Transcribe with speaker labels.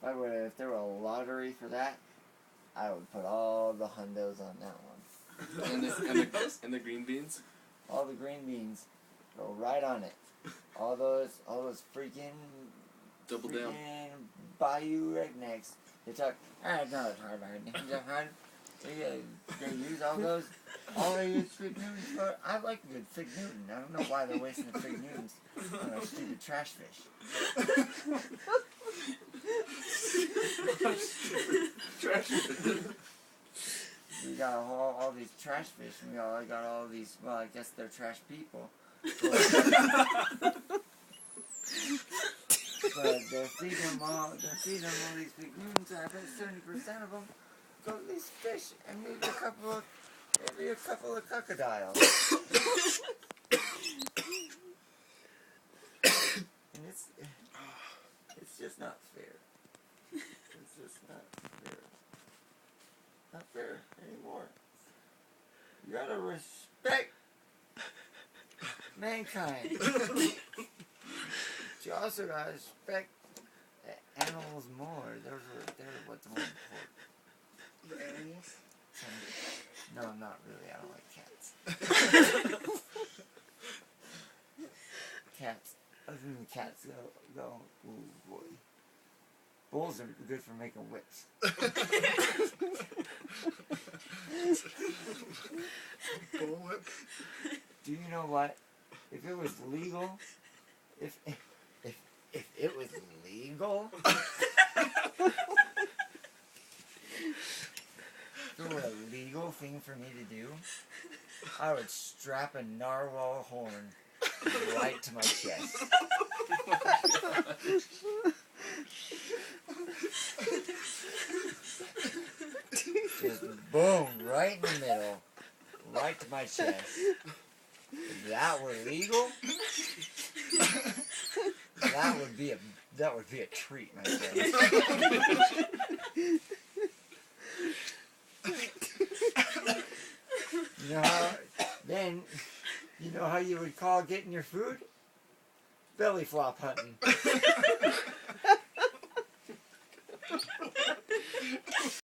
Speaker 1: I would, if there were a lottery for that, I would put all the hundos on that one.
Speaker 2: And the green beans?
Speaker 1: All the green beans. Go right on it. All those freaking
Speaker 2: Double down.
Speaker 1: Bayou rednecks. They talk, it's not as hard. They use all they use Fig Newtons for. I like good Fig Newton. I don't know why they're wasting the Fig Newtons on a stupid trash fish.
Speaker 2: Trash fish.
Speaker 1: We got all these trash fish, and we got all these, well, I guess they're trash people. But they're feeding them all these Fig Newtons, and I bet 70% of them go to these fish, and maybe a couple of crocodiles. And it's just not fair. It's just not fair. Not fair anymore. You gotta respect mankind. But you also gotta respect animals more. They're what's more important.
Speaker 3: The animals?
Speaker 1: No, not really. I don't like cats. Cats. Other than cats, go. Ooh, boy. Bulls are good for making whips.
Speaker 3: Bull whip?
Speaker 1: Do you know what? If it was legal, if it was legal, if it were a legal thing for me to do, I would strap a narwhal horn right to my chest. Just boom, right in the middle, right to my chest. If that were legal, that would be a treat, my friend. You know how you would call getting your food? Belly flop hunting.